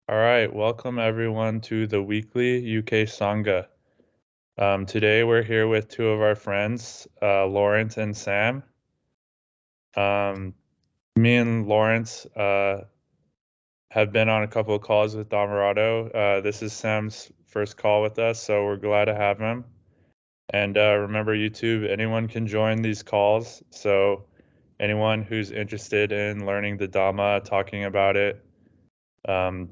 All right, welcome everyone to the weekly UK Sangha. Today we're here with two of our friends, Lawrence and Sam. Me and Lawrence have been on a couple of calls with Dhammarato. This is Sam's first call with us, so we're glad to have him. And remember, YouTube, anyone can join these calls. So anyone who's interested in learning the Dhamma, talking about it,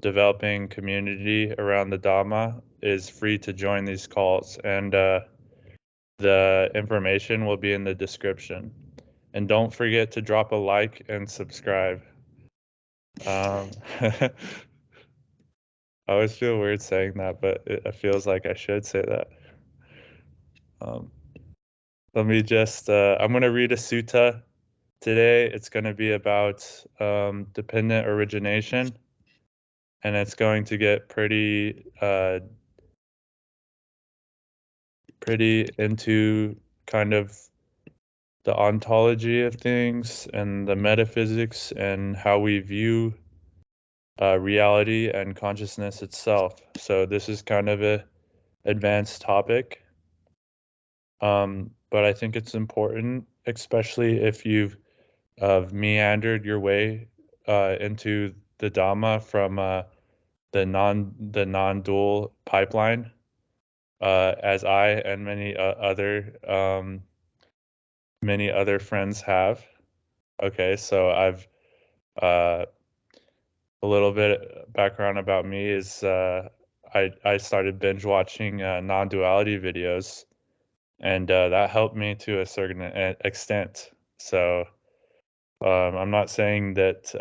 developing community around the Dhamma is free to join these calls, and the information will be in the description. And don't forget to drop a like and subscribe. I always feel weird saying that, but it feels like I should say that. Um, Let me just, I'm going to read a sutta today. It's going to be about dependent origination, and it's going to get pretty into kind of the ontology of things and the metaphysics and how we view reality and consciousness itself. So this is kind of a advanced topic, but I think it's important, especially if you've meandered your way into the Dhamma from the non-dual pipeline, as I and many other friends have. Okay, so I've a little bit background about me is I started binge watching non-duality videos, and that helped me to a certain extent. So I'm not saying that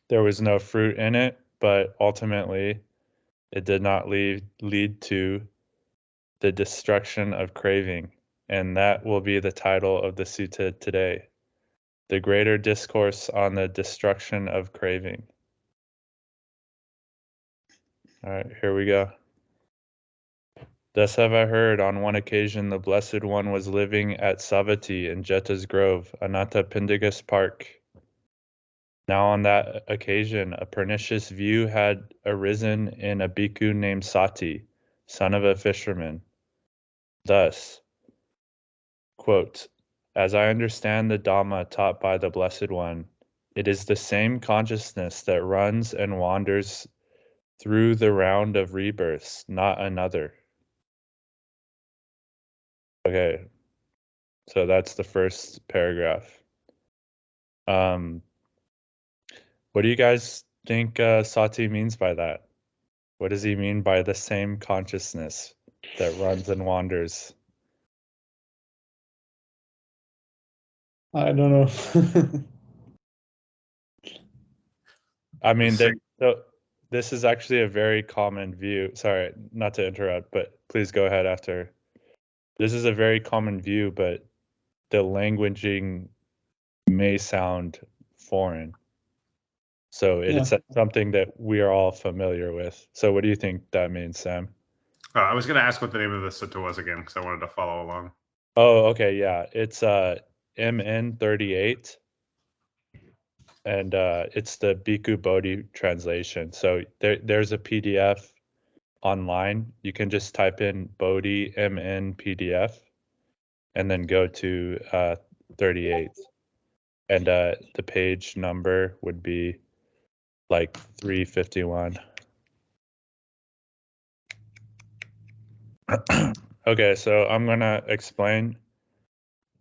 there was no fruit in it, but ultimately it did not lead to the destruction of craving, and that will be the title of the sutta today. The Greater Discourse on the Destruction of Craving. All right, here we go. Thus have I heard, on one occasion the Blessed One was living at Savatthi in Jeta's Grove, Anathapindika's Park. Now on that occasion a pernicious view had arisen in a bhikkhu named Sati, son of a fisherman. Thus, quote, as I understand the Dhamma taught by the Blessed One, it is the same consciousness that runs and wanders through the round of rebirths, not another. Okay, so that's the first paragraph. What do you guys think Sati means by that? What does he mean by the same consciousness that runs and wanders? I don't know. I mean, so this is actually a very common view. Sorry, not to interrupt, but please go ahead after. This is a very common view, but the languaging may sound foreign. So Yeah. it's something that we are all familiar with. So what do you think that means, Sam? I was going to ask what the name of the sutta was again because I wanted to follow along. Oh, okay, yeah. It's MN 38, and it's the Bhikkhu Bodhi translation. So there's a PDF online. You can just type in Bodhi MN PDF and then go to 38. And the page number would be like 351. Okay, so I'm gonna explain.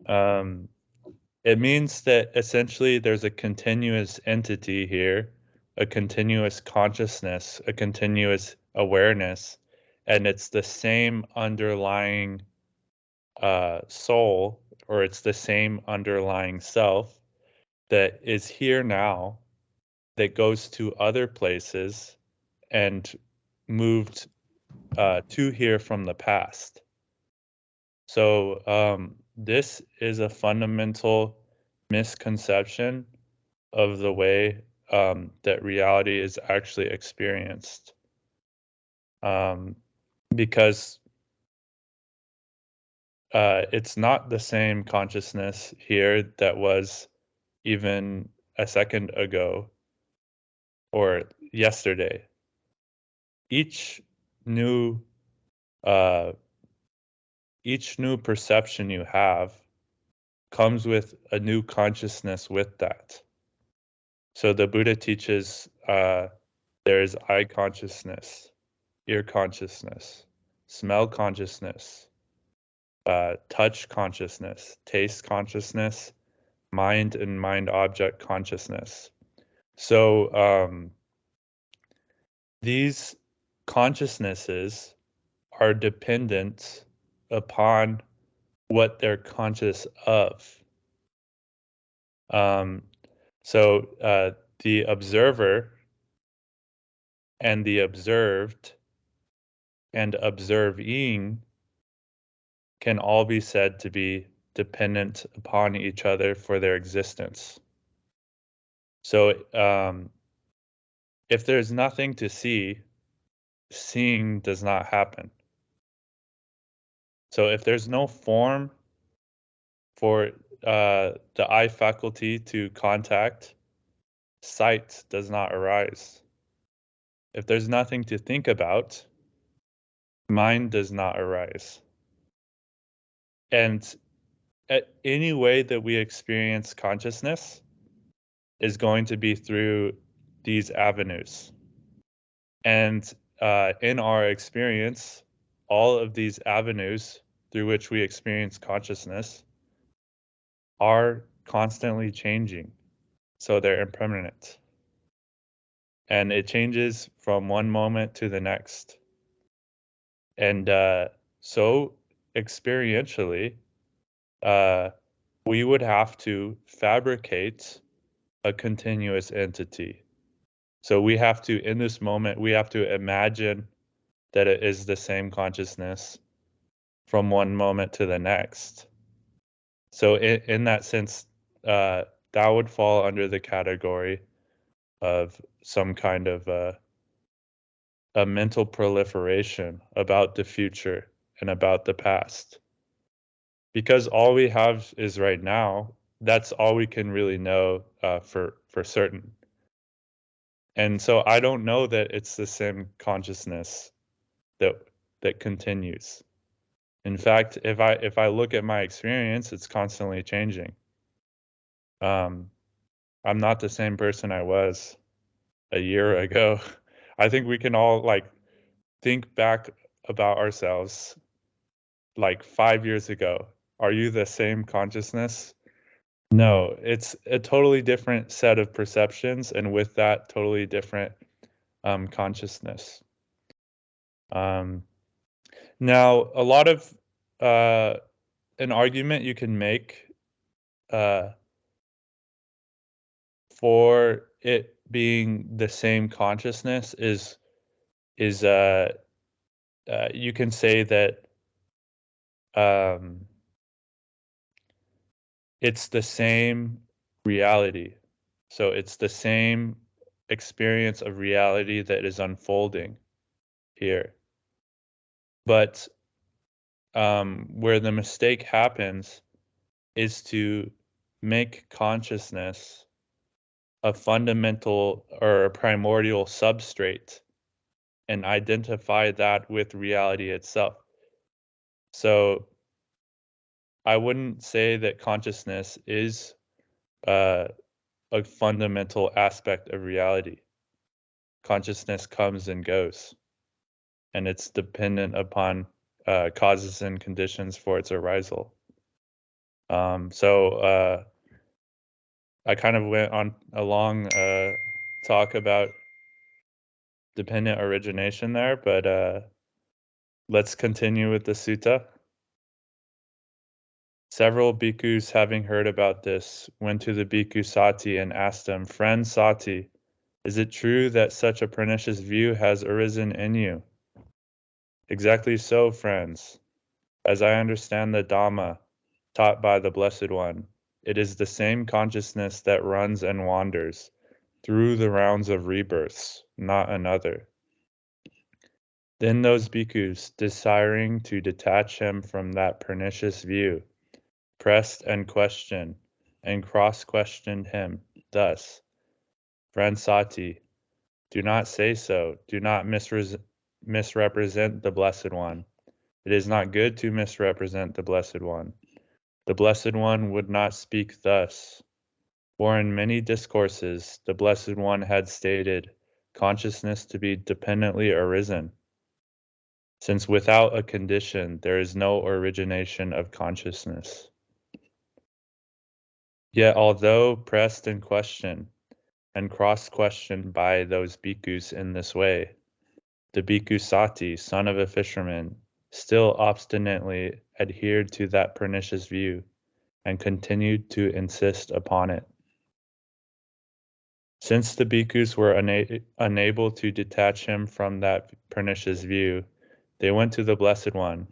It means that essentially there's a continuous entity here, a continuous consciousness, a continuous awareness, and it's the same underlying soul, or it's the same underlying self that is here now, that goes to other places and moved to here from the past. So this is a fundamental misconception of the way that reality is actually experienced. Because it's not the same consciousness here that was even a second ago. or yesterday. Each new perception you have comes with a new consciousness with that. So the Buddha teaches there's eye consciousness, ear consciousness, smell consciousness, touch consciousness, taste consciousness, mind and mind object consciousness. So these consciousnesses are dependent upon what they're conscious of. So the observer and the observed and observing can all be said to be dependent upon each other for their existence. So if there's nothing to see, seeing does not happen. So if there's no form for the eye faculty to contact, sight does not arise. If there's nothing to think about, mind does not arise. And any way that we experience consciousness is going to be through these avenues. And in our experience, all of these avenues through which we experience consciousness are constantly changing. So they're impermanent. And it changes from one moment to the next. And so experientially, we would have to fabricate a continuous entity. So we have to, in this moment, we have to imagine that it is the same consciousness from one moment to the next. So in that sense, that would fall under the category of some kind of a mental proliferation about the future and about the past. Because all we have is right now, that's all we can really know for certain. And so I don't know that it's the same consciousness that continues. In fact, if I look at my experience, it's constantly changing. I'm not the same person I was a year ago. I think we can all think back about ourselves 5 years ago. Are you the same consciousness? No, it's a totally different set of perceptions, and with that, totally different consciousness. Now, a lot of an argument you can make for it being the same consciousness is you can say that it's the same reality. So it's the same experience of reality that is unfolding here. But where the mistake happens is to make consciousness a fundamental or a primordial substrate and identify that with reality itself. So I wouldn't say that consciousness is a fundamental aspect of reality. Consciousness comes and goes, and it's dependent upon causes and conditions for its arisal. So I kind of went on a long talk about dependent origination there, but let's continue with the sutta. Several bhikkhus, having heard about this, went to the bhikkhu Sati and asked him, "Friend Sati, is it true that such a pernicious view has arisen in you?" "Exactly so, friends. As I understand the Dhamma taught by the Blessed One, it is the same consciousness that runs and wanders through the rounds of rebirths, not another." Then those bhikkhus, desiring to detach him from that pernicious view, pressed and questioned and cross-questioned him thus, "Friend Sati, Do not say so. Do not misrepresent the Blessed One. It is not good to misrepresent the Blessed One. The Blessed One would not speak thus. For in many discourses, the Blessed One had stated consciousness to be dependently arisen, since without a condition there is no origination of consciousness. Yet although pressed in question, and cross-questioned by those bhikkhus in this way, the bhikkhu Sati, son of a fisherman, still obstinately adhered to that pernicious view and continued to insist upon it. Since the bhikkhus were unable to detach him from that pernicious view, they went to the Blessed One,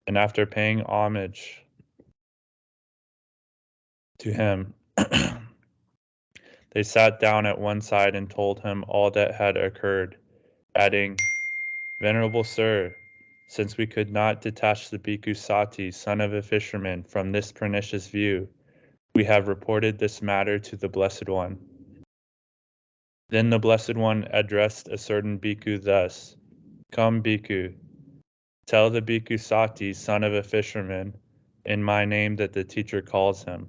and after paying homage to him, they sat down at one side and told him all that had occurred, adding, "Venerable Sir, since we could not detach the bhikkhu Sati, son of a fisherman, from this pernicious view, we have reported this matter to the Blessed One." Then the Blessed One addressed a certain bhikkhu thus, "Come, bhikkhu, tell the bhikkhu Sati, son of a fisherman, in my name that the teacher calls him."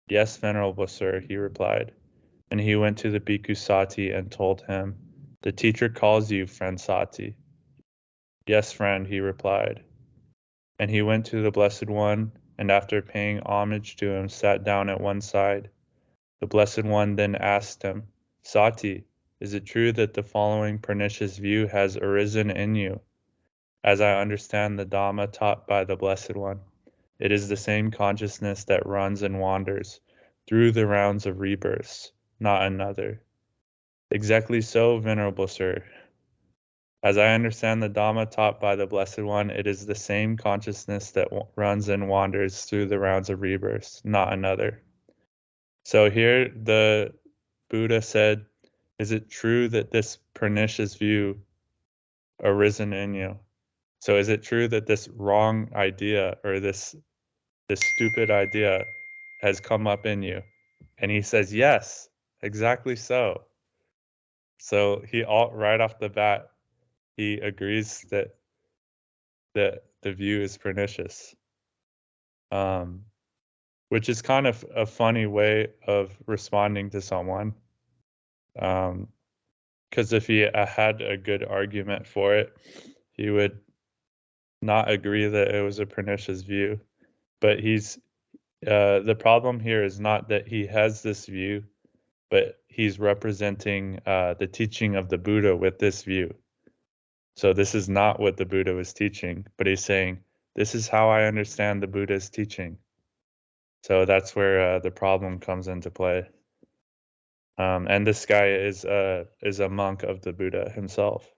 "Yes, Venerable Sir," he replied. And he went to the bhikkhu Sati and told him, "The teacher calls you, friend Sati." "Yes, friend," he replied. And he went to the Blessed One, and after paying homage to him, sat down at one side. The Blessed One then asked him, "Sati, is it true that the following pernicious view has arisen in you? As I understand the Dhamma taught by the Blessed One, it is the same consciousness that runs and wanders through the rounds of rebirths, not another." "Exactly so, Venerable Sir. As I understand the Dhamma taught by the Blessed One, it is the same consciousness that runs and wanders through the rounds of rebirths, not another." So here the Buddha said, is it true that this pernicious view arisen in you? So is it true that this wrong idea or this stupid idea has come up in you? And he says, yes, exactly so. So right off the bat, he agrees that the view is pernicious, which is kind of a funny way of responding to someone. Because if he had a good argument for it, he would not agree that it was a pernicious view. But the problem here is not that he has this view, but he's representing the teaching of the Buddha with this view. So this is not what the Buddha was teaching, but he's saying, this is how I understand the Buddha's teaching. So that's where the problem comes into play. And this guy is a monk of the Buddha himself.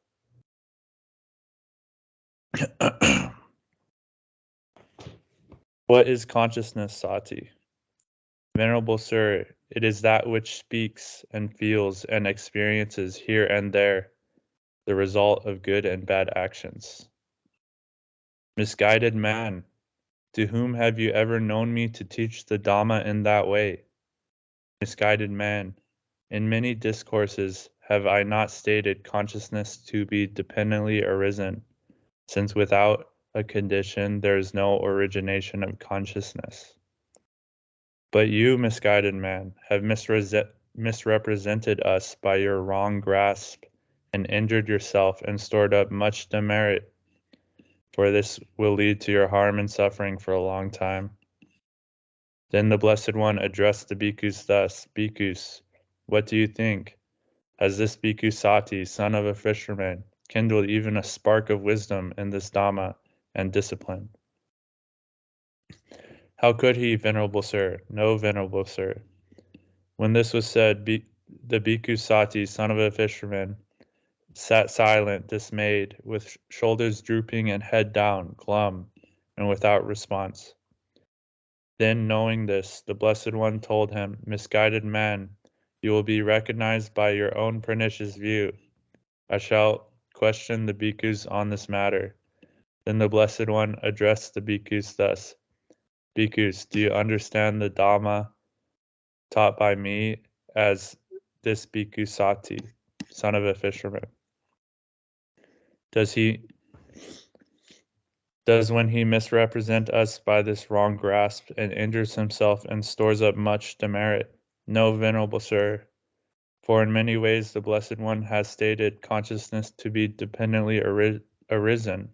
What is consciousness, Sati? Venerable Sir, it is that which speaks and feels and experiences here and there the result of good and bad actions. Misguided man, to whom have you ever known me to teach the Dhamma in that way? Misguided man, in many discourses have I not stated consciousness to be dependently arisen, since without a condition there is no origination of consciousness. But you, misguided man, have misrepresented us by your wrong grasp and injured yourself and stored up much demerit, for this will lead to your harm and suffering for a long time. Then the Blessed One addressed the bhikkhus thus, "Bhikkhus, what do you think? Has this bhikkhu Sati, son of a fisherman, kindled even a spark of wisdom in this Dhamma and discipline?" "How could he, Venerable Sir? No, Venerable Sir." When this was said, the bhikkhu Sati, son of a fisherman, sat silent, dismayed, with shoulders drooping and head down, glum, and without response. Then, knowing this, the Blessed One told him, "Misguided man, you will be recognized by your own pernicious view. I shall question the bhikkhus on this matter." Then the Blessed One addressed the bhikkhus thus, "Bhikkhus, do you understand the Dhamma taught by me as this bhikkhu Sati?" son of a fisherman. Does when he misrepresent us by this wrong grasp and injures himself and stores up much demerit? No, venerable sir, for in many ways the Blessed One has stated consciousness to be dependently arisen,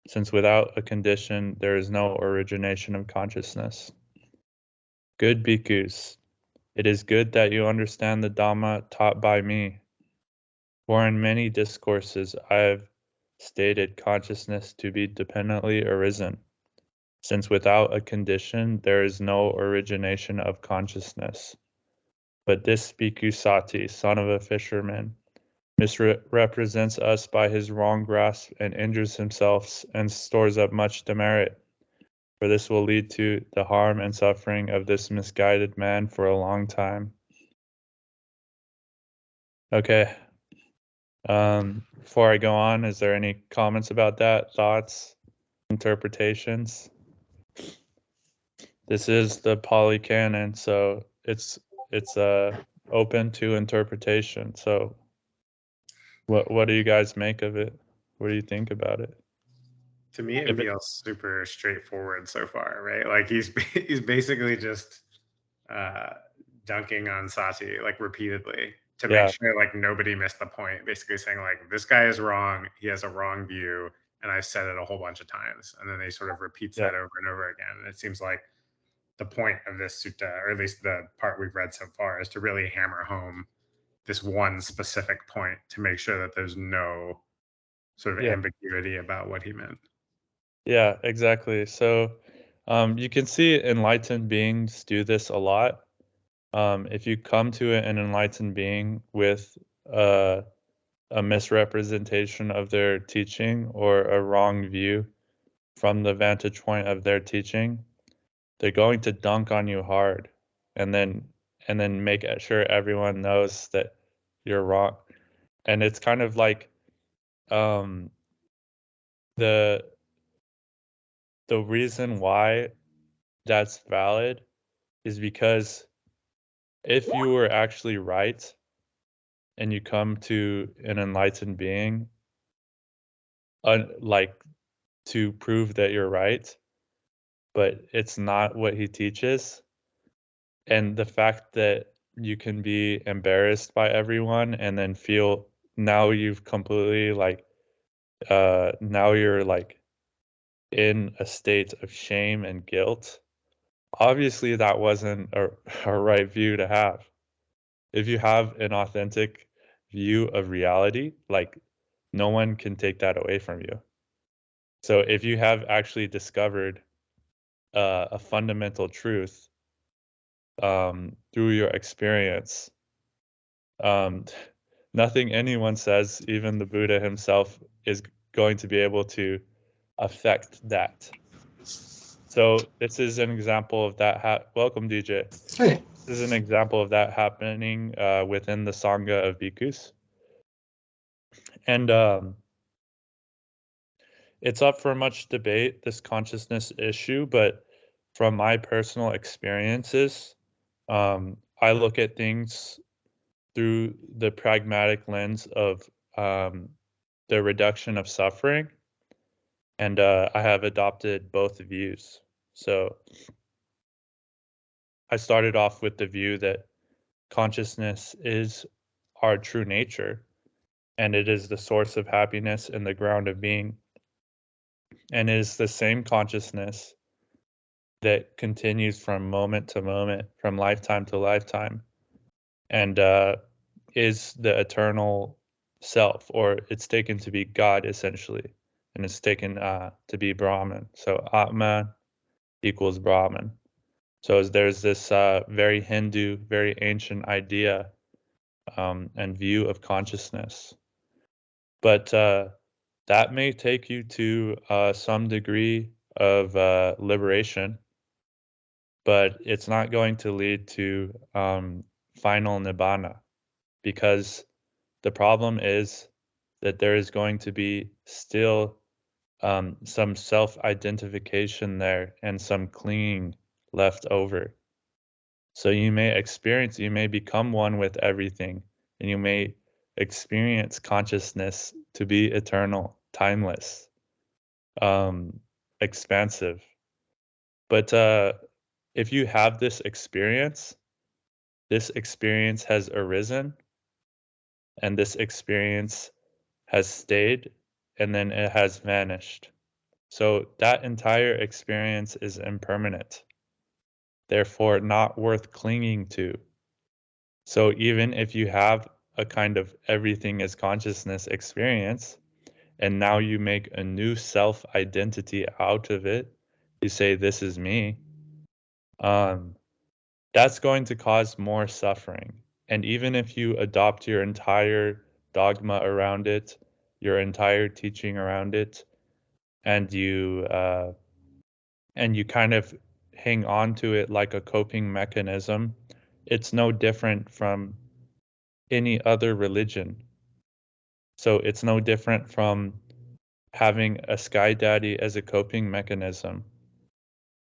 since without a condition there is no origination of consciousness. Good bhikkhus, it is good that you understand the Dhamma taught by me, for in many discourses I have stated consciousness to be dependently arisen, since without a condition there is no origination of consciousness. But this bhikkhu Sati, son of a fisherman, misrepresents us by his wrong grasp and injures himself and stores up much demerit. For this will lead to the harm and suffering of this misguided man for a long time. Okay. Before I go on, is there any comments about that? Thoughts? Interpretations? This is the Pali Canon, so it's open to interpretation. So what do you guys make of it? What do you think about it? To me, it feels super straightforward so far, right? Like he's basically just dunking on Sati like repeatedly to make sure like nobody missed the point. Basically saying like this guy is wrong, he has a wrong view, and I've said it a whole bunch of times. And then they sort of repeats that over and over again. And it seems like the point of this sutta, or at least the part we've read so far, is to really hammer home this one specific point to make sure that there's no sort of ambiguity about what he meant. Yeah, exactly. So you can see enlightened beings do this a lot. If you come to an enlightened being with a misrepresentation of their teaching or a wrong view from the vantage point of their teaching, they're going to dunk on you hard and then make sure everyone knows that you're wrong. And it's kind of like the reason why that's valid is because if you were actually right and you come to an enlightened being, like to prove that you're right, but it's not what he teaches, and the fact that you can be embarrassed by everyone and then feel now you've completely like now you're like in a state of shame and guilt. Obviously that wasn't a right view to have. If you have an authentic view of reality, like no one can take that away from you. So if you have actually discovered a fundamental truth through your experience, nothing anyone says, even the Buddha himself, is going to be able to affect that. So this is an example of that. Welcome, DJ. Hey. This is an example of that happening within the Sangha of bhikkhus. And it's up for much debate, this consciousness issue, but from my personal experiences, I look at things through the pragmatic lens of the reduction of suffering, and I have adopted both views. So I started off with the view that consciousness is our true nature, and it is the source of happiness and the ground of being, and it is the same consciousness that continues from moment to moment, from lifetime to lifetime, and is the eternal self, or it's taken to be God essentially, and it's taken to be Brahman. So Atman equals Brahman. So there's this very Hindu, very ancient idea and view of consciousness. But that may take you to some degree of liberation, but it's not going to lead to final nibbana, because the problem is that there is going to be still some self-identification there and some clinging left over. So you may become one with everything, and you may experience consciousness to be eternal, timeless, expansive. But if you have this experience has arisen, and this experience has stayed, and then it has vanished. So that entire experience is impermanent, therefore not worth clinging to. So even if you have a kind of everything is consciousness experience, and now you make a new self-identity out of it, you say, this is me, that's going to cause more suffering. And even if you adopt your entire dogma around it, your entire teaching around it, and you kind of hang on to it like a coping mechanism, it's no different from any other religion. So it's no different from having a sky daddy as a coping mechanism.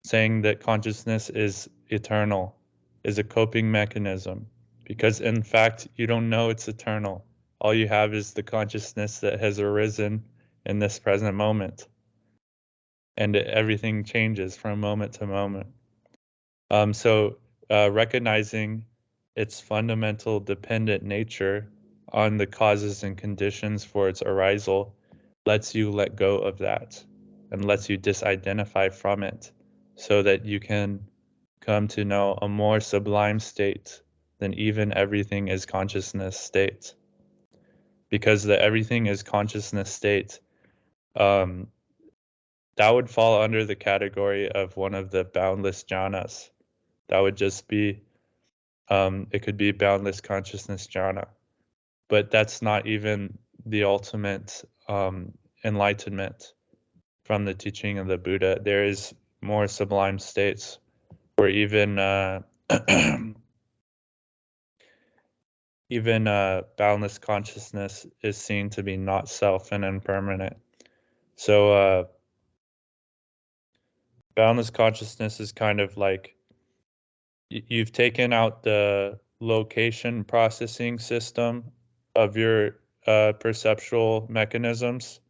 Saying that consciousness is eternal is a coping mechanism, because in fact, you don't know it's eternal. All you have is the consciousness that has arisen in this present moment. And everything changes from moment to moment. So recognizing its fundamental dependent nature on the causes and conditions for its arisal lets you let go of that and lets you disidentify from it, so that you can come to know a more sublime state than even everything is consciousness state. Because the everything is consciousness state, that would fall under the category of one of the boundless jhanas. That would just be, it could be boundless consciousness jhana. But that's not even the ultimate enlightenment from the teaching of the Buddha. There is more sublime states where even even boundless consciousness is seen to be not self and impermanent. So boundless consciousness is kind of like you've taken out the location processing system of your perceptual mechanisms,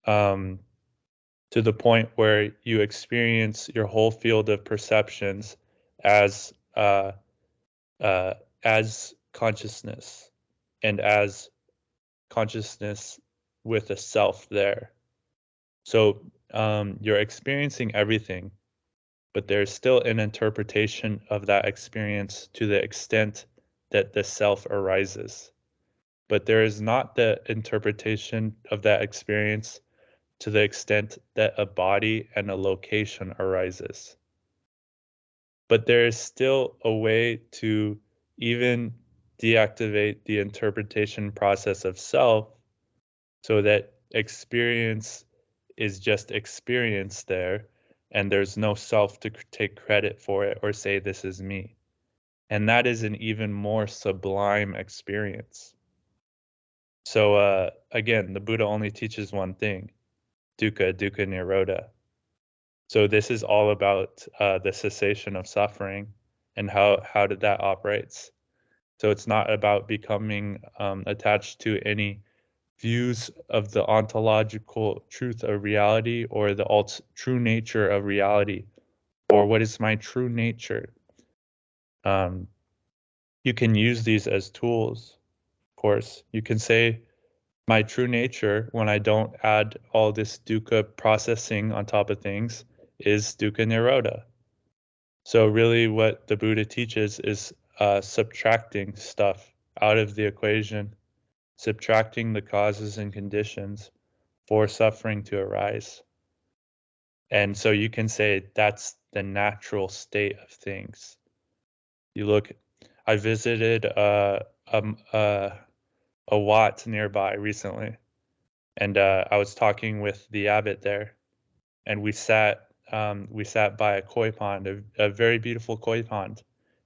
to the point where you experience your whole field of perceptions as consciousness, and as consciousness with a self there. So you're experiencing everything, but there's still an interpretation of that experience to the extent that the self arises. But there is not the interpretation of that experience to the extent that a body and a location arises. But there is still a way to even deactivate the interpretation process of self, so that experience is just experience there, and there's no self to take credit for it or say this is me. And that is an even more sublime experience. So again, the Buddha only teaches one thing: dukkha-nirodha. So this is all about the cessation of suffering and how that operates. So it's not about becoming attached to any views of the ontological truth of reality, or the true nature of reality, or what is my true nature. You can use these as tools, of course. You can say my true nature, when I don't add all this dukkha processing on top of things, is dukkha-nirodha. So really what the Buddha teaches is subtracting stuff out of the equation, subtracting the causes and conditions for suffering to arise. And so you can say that's the natural state of things. You look, I visited a Wat nearby recently, and I was talking with the abbot there, and we sat by a koi pond, a very beautiful koi pond,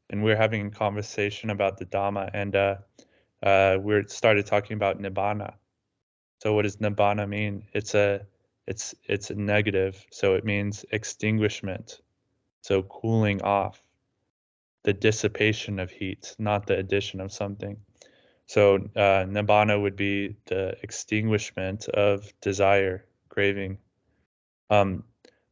and we were having a conversation about the Dhamma, and we started talking about nibbana. So what does nibbana mean? It's a negative, so it means extinguishment, so cooling off, the dissipation of heat, not the addition of something. So nibbana would be the extinguishment of desire, craving. But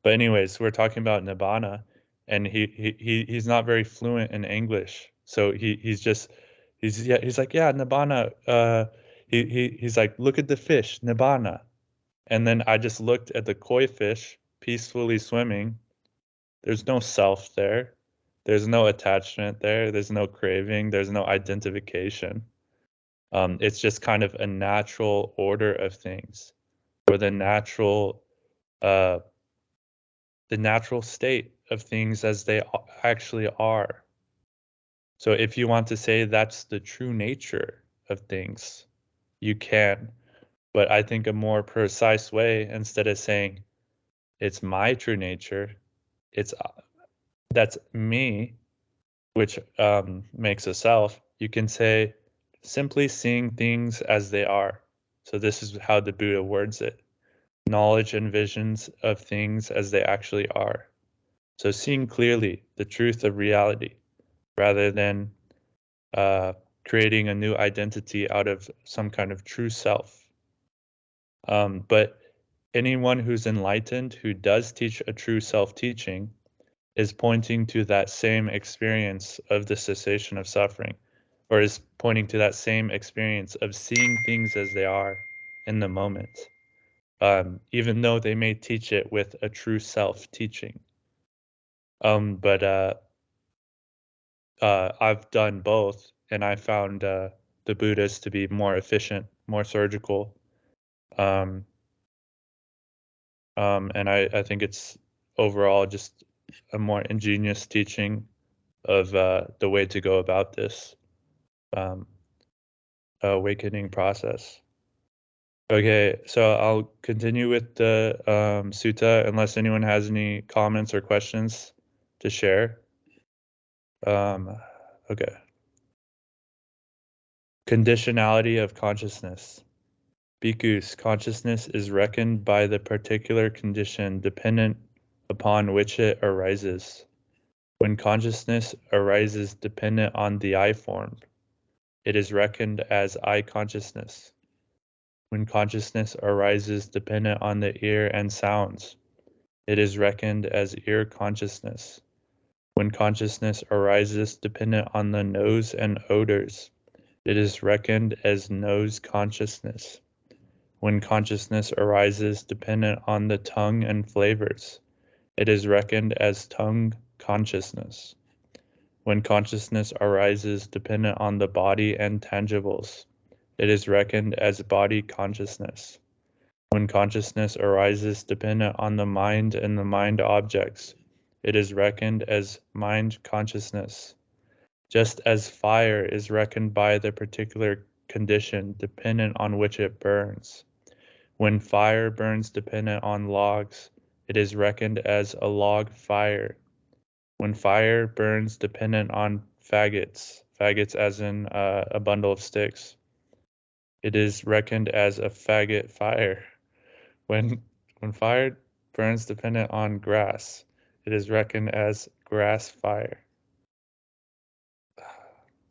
anyways, we're talking about nibbana, and he's not very fluent in English, so he's like, yeah, nibbana. He's like, look at the fish, nibbana. And then I just looked at the koi fish peacefully swimming. There's no self there. There's no attachment there. There's no craving. There's no identification. It's just kind of a natural order of things, or the natural state of things as they actually are. So if you want to say that's the true nature of things, you can. But I think a more precise way, instead of saying it's my true nature, it's that's me, which makes a self, you can say simply seeing things as they are. So this is how the Buddha words it. Knowledge and visions of things as they actually are. So seeing clearly the truth of reality rather than creating a new identity out of some kind of true self. But anyone who's enlightened, who does teach a true self-teaching, is pointing to that same experience of the cessation of suffering, or is pointing to that same experience of seeing things as they are in the moment, even though they may teach it with a true self-teaching. But I've done both, and I found the Buddhists to be more efficient, more surgical. And I think it's overall just a more ingenious teaching of the way to go about this awakening process. Okay, so I'll continue with the sutta unless anyone has any comments or questions to share. Okay. Conditionality of consciousness. Bhikkhus, consciousness is reckoned by the particular condition dependent upon which it arises. When consciousness arises dependent on the I form, it is reckoned as I consciousness. When consciousness arises dependent on the ear and sounds, it is reckoned as ear consciousness. When consciousness arises dependent on the nose and odors, it is reckoned as nose consciousness. When consciousness arises dependent on the tongue and flavors, it is reckoned as tongue consciousness. When consciousness arises dependent on the body and tangibles, it is reckoned as body consciousness. When consciousness arises dependent on the mind and the mind objects, it is reckoned as mind consciousness. Just as fire is reckoned by the particular condition dependent on which it burns. When fire burns dependent on logs, it is reckoned as a log fire. When fire burns dependent on faggots as in a bundle of sticks, it is reckoned as a faggot fire. When fire burns dependent on grass, it is reckoned as grass fire.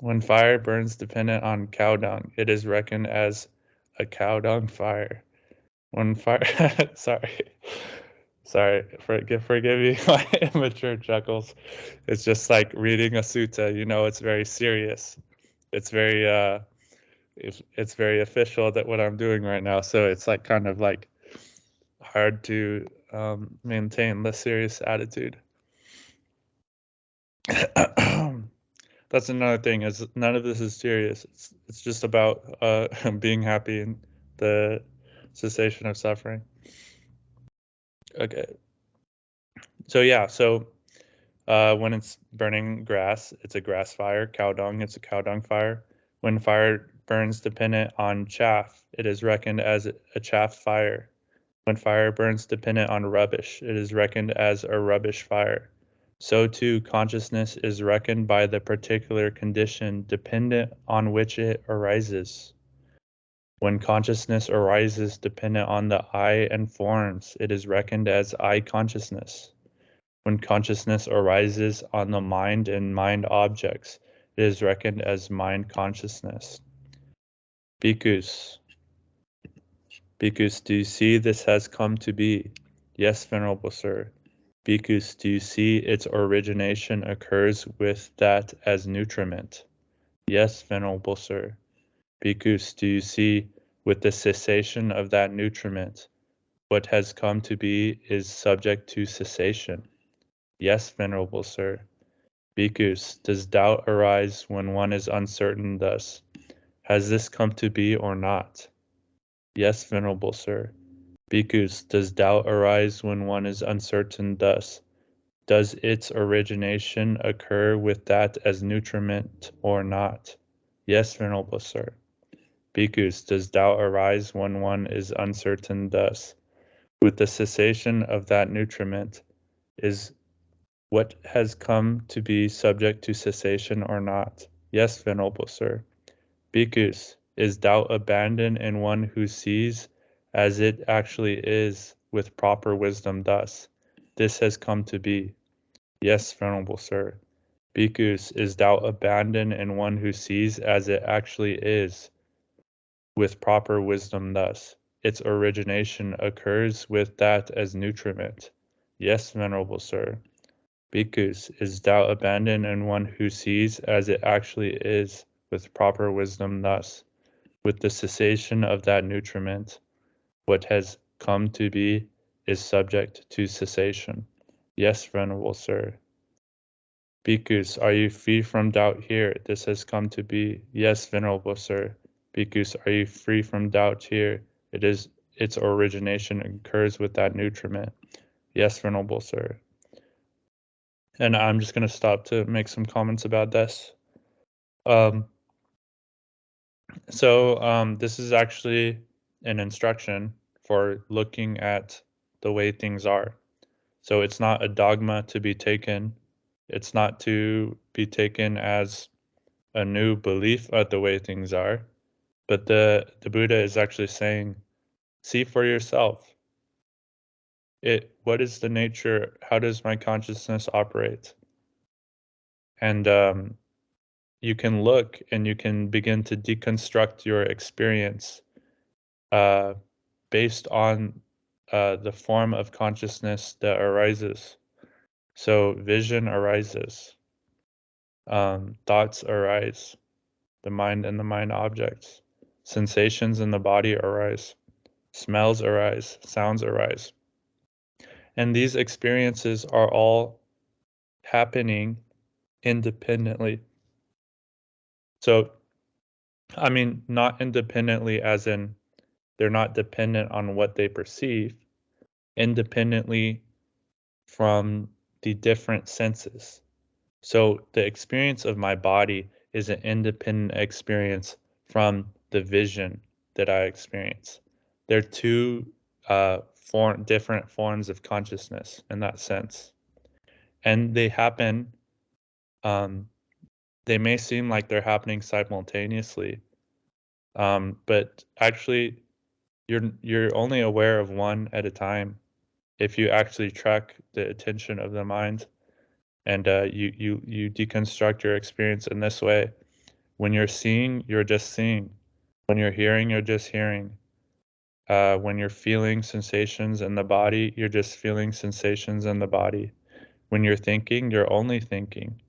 When fire burns dependent on cow dung, it is reckoned as a cow dung fire. When fire, sorry, forgive me my immature chuckles. It's just like reading a sutta, it's very serious. It's very it's very official that what I'm doing right now. So it's like kind of like hard to maintain the serious attitude. That's another thing, is none of this is serious. It's just about being happy and the cessation of suffering. Okay. So yeah, when it's burning grass, it's a grass fire. Cow dung, it's a cow dung fire. When fire burns dependent on chaff, it is reckoned as a chaff fire. When fire burns dependent on rubbish, it is reckoned as a rubbish fire. So too, consciousness is reckoned by the particular condition dependent on which it arises. When consciousness arises dependent on the I and forms, it is reckoned as I consciousness. When consciousness arises on the mind and mind objects, it is reckoned as mind consciousness. Bhikkhus. Bhikkhus, do you see this has come to be? Yes, Venerable Sir. Bhikkhus, do you see its origination occurs with that as nutriment? Yes, Venerable Sir. Bhikkhus, do you see with the cessation of that nutriment, what has come to be is subject to cessation? Yes, Venerable Sir. Bhikkhus, does doubt arise when one is uncertain thus? Has this come to be or not? Yes, Venerable Sir. Bhikkhus, does doubt arise when one is uncertain thus? Does its origination occur with that as nutriment or not? Yes, Venerable Sir. Bhikkhus, does doubt arise when one is uncertain thus? With the cessation of that nutriment, is what has come to be subject to cessation or not? Yes, Venerable Sir. Bhikkhus, is doubt abandoned in one who sees as it actually is with proper wisdom thus? This has come to be. Yes, Venerable Sir. Bhikkhus, is doubt abandoned in one who sees as it actually is with proper wisdom thus? Its origination occurs with that as nutriment. Yes, Venerable Sir. Bhikkhus, is doubt abandoned in one who sees as it actually is with proper wisdom thus? With the cessation of that nutriment, what has come to be is subject to cessation. Yes, Venerable Sir. Bhikkhus, are you free from doubt here? This has come to be. Yes, Venerable Sir. Bhikkhus, are you free from doubt here? It is its origination occurs with that nutriment. Yes, Venerable Sir. And I'm just going to stop to make some comments about this. This is actually an instruction for looking at the way things are. So it's not a dogma to be taken. It's not to be taken as a new belief of the way things are. But the Buddha is actually saying, see for yourself. What is the nature? How does my consciousness operate? And you can look and you can begin to deconstruct your experience based on the form of consciousness that arises. So vision arises, thoughts arise, the mind and the mind objects, sensations in the body arise, smells arise, sounds arise. And these experiences are all happening independently. So, I mean, not independently as in they're not dependent on what they perceive, independently from the different senses. So the experience of my body is an independent experience from the vision that I experience. They're two different forms of consciousness in that sense. And they happen, they may seem like they're happening simultaneously, but actually you're only aware of one at a time if you actually track the attention of the mind. And you deconstruct your experience in this way. When you're seeing, you're just seeing. When you're hearing, you're just hearing. When you're feeling sensations in the body, you're just feeling sensations in the body. When you're thinking, you're only thinking.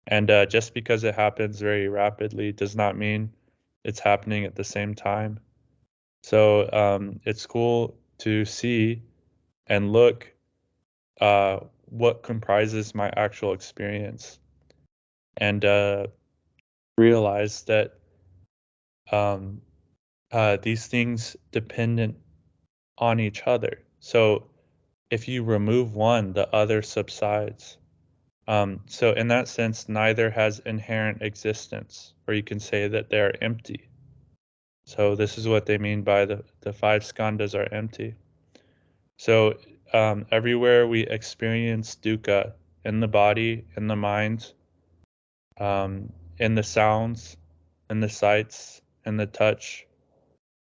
And just because it happens very rapidly does not mean it's happening at the same time. So it's cool to see and look what comprises my actual experience, and realize that these things dependent on each other. So if you remove one, the other subsides. So in that sense, neither has inherent existence, or you can say that they are empty. So this is what they mean by the five skandhas are empty. So everywhere we experience dukkha, in the body, in the mind, in the sounds, in the sights, in the touch,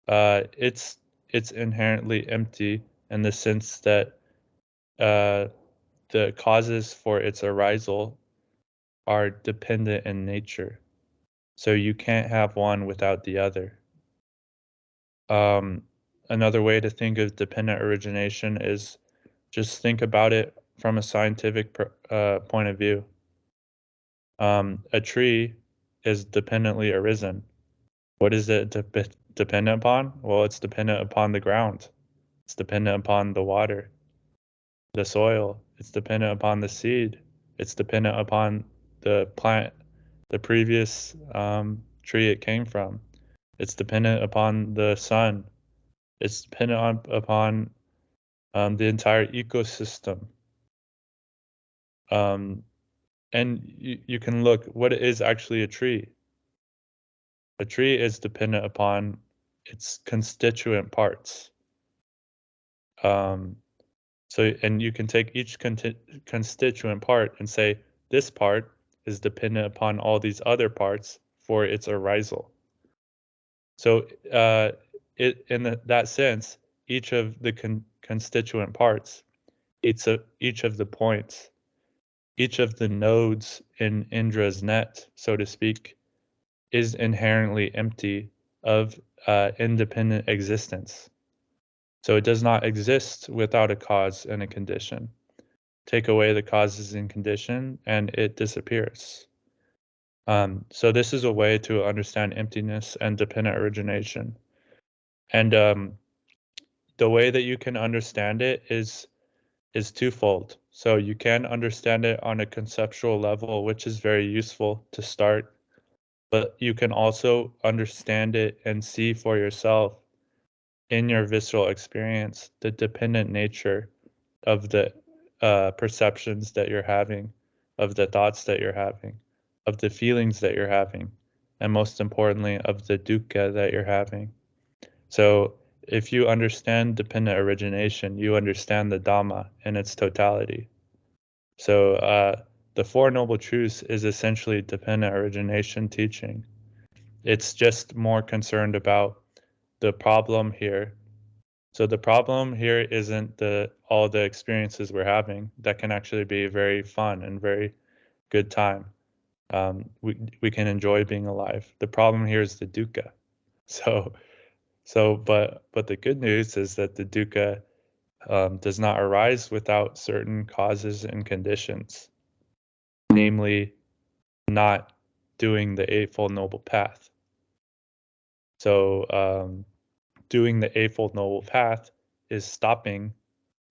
it's inherently empty in the sense that the causes for its arisal are dependent in nature. So you can't have one without the other. Another way to think of dependent origination is just think about it from a scientific point of view. A tree is dependently arisen. What is it dependent upon? Well, it's dependent upon the ground. It's dependent upon the water, the soil. It's dependent upon the seed. It's dependent upon the plant, the previous tree it came from. It's dependent upon the sun. It's dependent upon the entire ecosystem. And you can look, what is actually a tree? A tree is dependent upon its constituent parts. And you can take each constituent part and say, this part is dependent upon all these other parts for its arisal. So in that sense, each of the constituent parts, each of the points, each of the nodes in Indra's net, so to speak, is inherently empty of independent existence. So it does not exist without a cause and a condition. Take away the causes and condition, and it disappears. So this is a way to understand emptiness and dependent origination. And the way that you can understand it is twofold. So you can understand it on a conceptual level, which is very useful to start, but you can also understand it and see for yourself in your visceral experience the dependent nature of the perceptions that you're having, of the thoughts that you're having, of the feelings that you're having, and most importantly, of the dukkha that you're having. So if you understand dependent origination, you understand the Dhamma in its totality. So the Four Noble Truths is essentially dependent origination teaching. It's just more concerned about the problem here. So the problem here isn't all the experiences we're having. That can actually be very fun and very good time. We can enjoy being alive. The problem here is the dukkha. But the good news is that the dukkha does not arise without certain causes and conditions, namely not doing the Eightfold Noble Path. So doing the Eightfold Noble Path is stopping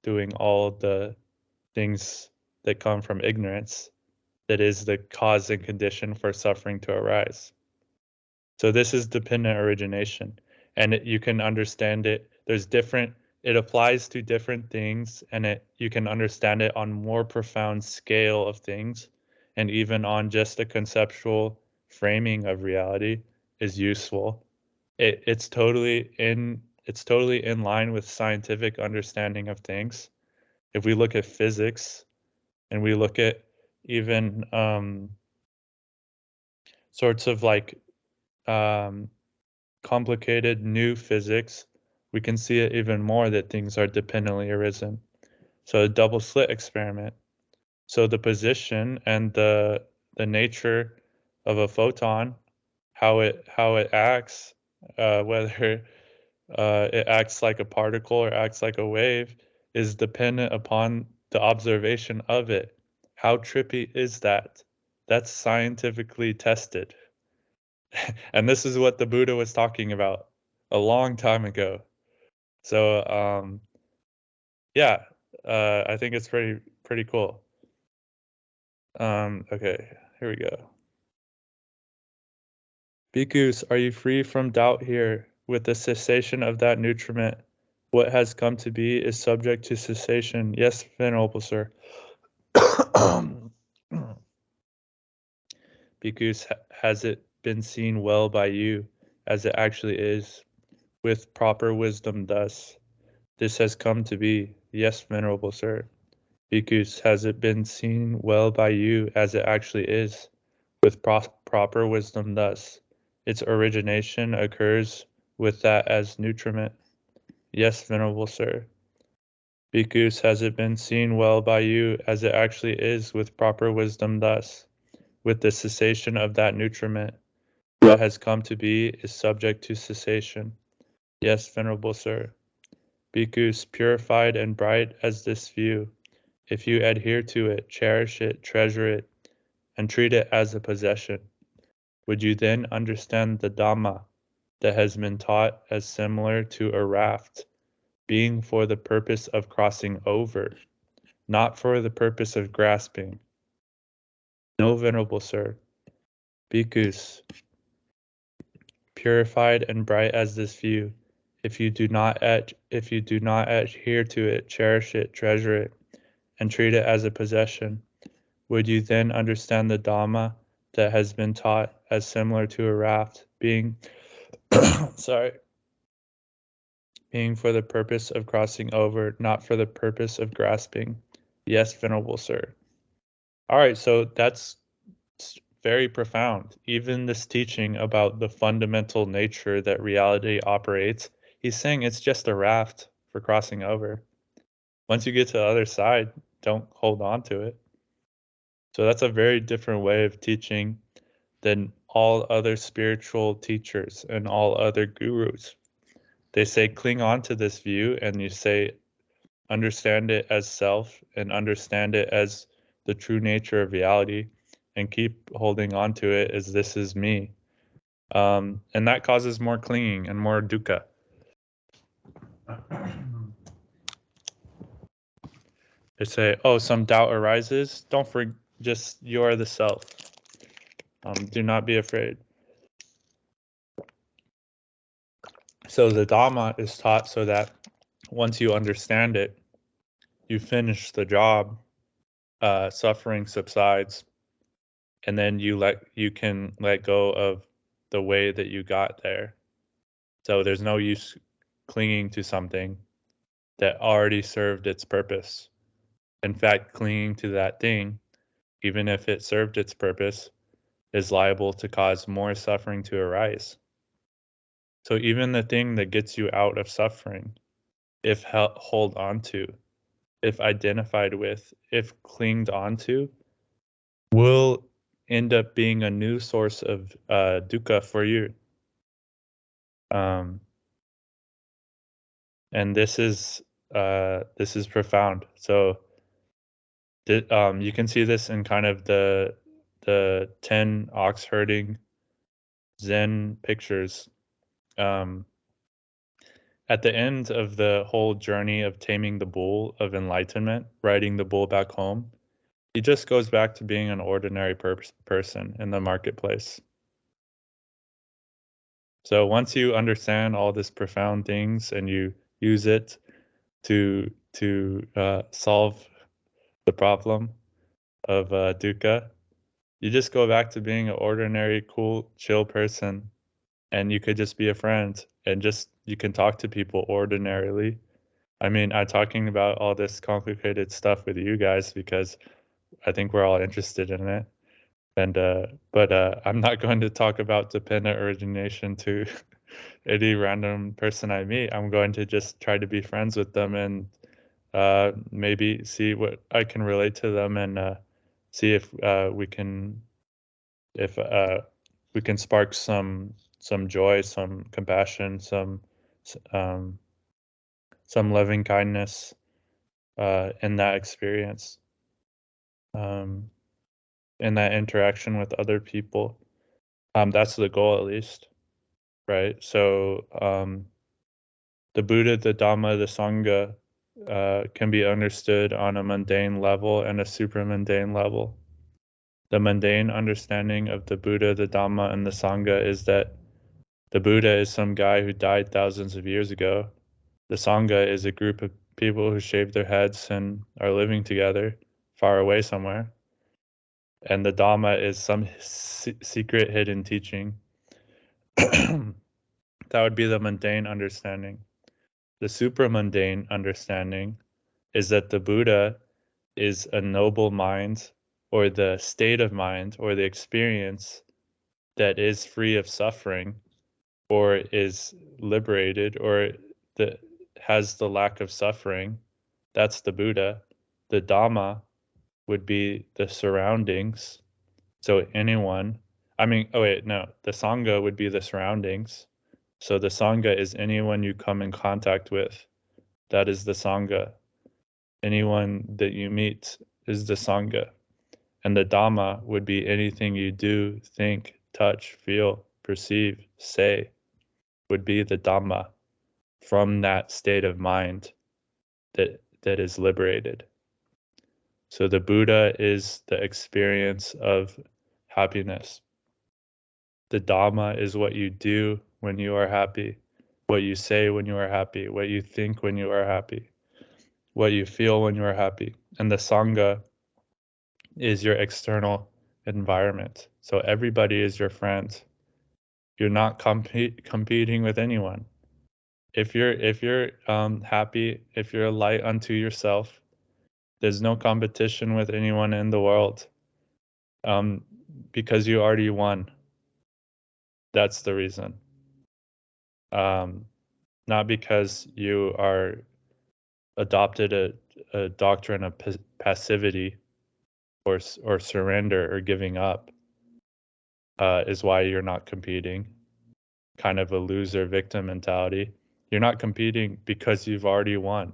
doing all the things that come from ignorance, that is the cause and condition for suffering to arise. So this is dependent origination, and you can understand it. It applies to different things, and you can understand it on more profound scale of things, and even on just a conceptual framing of reality is useful. It's totally in line with scientific understanding of things. If we look at physics and we look at even sorts of like complicated new physics, we can see it even more that things are dependently arisen. So a double slit experiment. So the position and the nature of a photon, how it acts, whether it acts like a particle or acts like a wave, is dependent upon the observation of it. How trippy is that? That's scientifically tested. And this is what the Buddha was talking about a long time ago. So yeah, I think it's pretty cool. Okay, here we go. Bhikkhus, are you free from doubt here? With the cessation of that nutriment, what has come to be is subject to cessation. Yes, Venerable Sir. Bhikkhus, has it been seen well by you, as it actually is, with proper wisdom thus? This has come to be. Yes, Venerable Sir. Bhikkhus, has it been seen well by you, as it actually is, with proper wisdom thus? Its origination occurs with that as nutriment. Yes, Venerable Sir. Bhikkhus, has it been seen well by you, as it actually is, with proper wisdom thus? With the cessation of that nutriment, what has come to be is subject to cessation. Yes, Venerable Sir. Bhikkhus, purified and bright as this view, if you adhere to it, cherish it, treasure it, and treat it as a possession, would you then understand the Dhamma that has been taught as similar to a raft, being for the purpose of crossing over, not for the purpose of grasping? No, Venerable Sir. Bhikkhus, purified and bright as this view, if you do not adhere to it, cherish it, treasure it, and treat it as a possession, would you then understand the Dhamma that has been taught as similar to a raft, being being for the purpose of crossing over, not for the purpose of grasping? Yes, Venerable Sir. All right, so that's very profound. Even this teaching about the fundamental nature that reality operates, he's saying it's just a raft for crossing over. Once you get to the other side, don't hold on to it. So that's a very different way of teaching than all other spiritual teachers and all other gurus. They say cling on to this view, and you say understand it as self and understand it as the true nature of reality, and keep holding on to it as this is me. And that causes more clinging and more dukkha. They say, oh, some doubt arises. Don't forget, just you are the self. Do not be afraid. So the Dhamma is taught so that once you understand it, you finish the job, suffering subsides, and then you can let go of the way that you got there. So there's no use clinging to something that already served its purpose. In fact, clinging to that thing, even if it served its purpose, is liable to cause more suffering to arise. So even the thing that gets you out of suffering, if hold on to, if identified with, if clinged onto, will end up being a new source of dukkha for you. And this is profound. So you can see this in kind of the 10 ox herding Zen pictures. At the end of the whole journey of taming the bull of enlightenment, riding the bull back home, he just goes back to being an ordinary person in the marketplace. So once you understand all these profound things and you use it to solve the problem of dukkha, you just go back to being an ordinary, cool, chill person, and you could just be a friend, and just you can talk to people ordinarily. I mean, I'm talking about all this complicated stuff with you guys because I think we're all interested in it. And but I'm not going to talk about dependent origination to any random person I meet. I'm going to just try to be friends with them and maybe see what I can relate to them, and see if we can spark some joy, some compassion, some loving kindness in that experience, in that interaction with other people. That's the goal, at least, right? So the Buddha, the Dhamma, the Sangha can be understood on a mundane level and a supramundane level. The mundane understanding of the Buddha, the Dhamma, and the Sangha is that the Buddha is some guy who died thousands of years ago. The Sangha is a group of people who shaved their heads and are living together far away somewhere. And the Dhamma is some secret hidden teaching. That would be the mundane understanding. The supramundane understanding is that the Buddha is a noble mind, or the state of mind, or the experience that is free of suffering, or is liberated, or that has the lack of suffering. That's the Buddha. The Dhamma would be the surroundings. So anyone, the Sangha would be the surroundings. So the Sangha is anyone you come in contact with. That is the Sangha. Anyone that you meet is the Sangha. And the Dhamma would be anything you do, think, touch, feel, perceive, say, would be the Dhamma from that state of mind that is liberated. So the Buddha is the experience of happiness. The Dhamma is what you do when you are happy, what you say when you are happy, what you think when you are happy, what you feel when you are happy. And the Sangha is your external environment. So everybody is your friend. You're not competing with anyone. If you're happy, if you're a light unto yourself, there's no competition with anyone in the world, because you already won. That's the reason. Not because you are adopted a doctrine of passivity or surrender or giving up, is why you're not competing. Kind of a loser victim mentality. You're not competing because you've already won.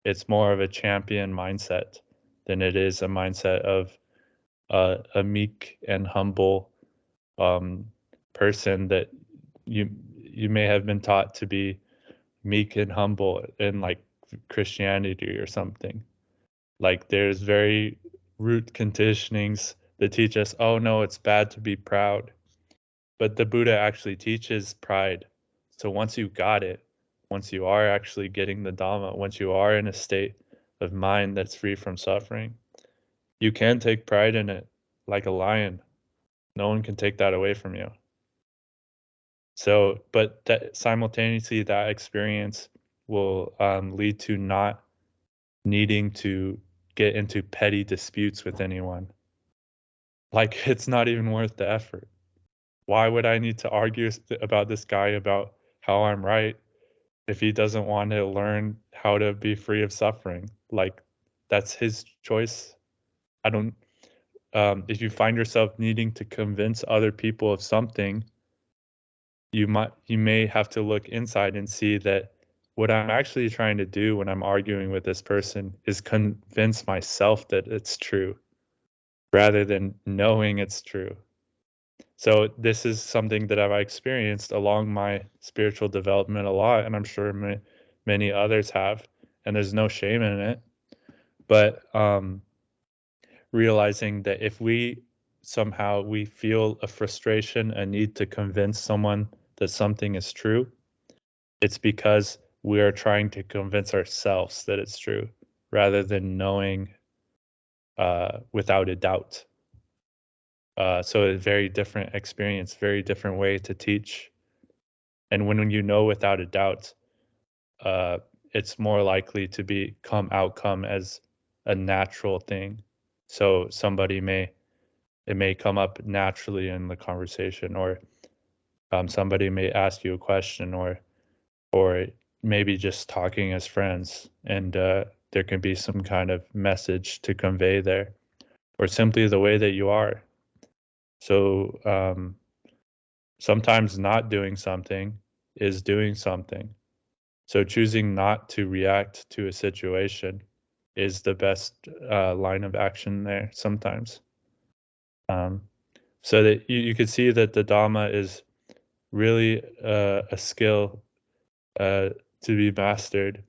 It's more of a champion mindset than it is a mindset of a meek and humble person that you may have been taught to be meek and humble in like Christianity or something. Like there's very root conditionings that teach us, oh no, it's bad to be proud. But the Buddha actually teaches pride. So once you got it, once you are actually getting the Dhamma, once you are in a state of mind that's free from suffering, you can take pride in it like a lion. No one can take that away from you. So, but that simultaneously, that experience will lead to not needing to get into petty disputes with anyone. Like, it's not even worth the effort. Why would I need to argue about this guy about how I'm right if he doesn't want to learn how to be free of suffering? Like, that's his choice. I don't, if you find yourself needing to convince other people of something, you may have to look inside and see that what I'm actually trying to do when I'm arguing with this person is convince myself that it's true rather than knowing it's true. So this is something that I've experienced along my spiritual development a lot, and I'm sure many others have, and there's no shame in it. But realizing that if we somehow we feel a frustration, a need to convince someone that something is true, it's because we are trying to convince ourselves that it's true rather than knowing without a doubt. So a very different experience, very different way to teach. And when you know without a doubt, it's more likely to become outcome as a natural thing. So it may come up naturally in the conversation, or somebody may ask you a question, or maybe just talking as friends, and there can be some kind of message to convey there, or simply the way that you are. So sometimes not doing something is doing something. So choosing not to react to a situation is the best line of action there sometimes. So that you could see that the Dhamma is really a skill to be mastered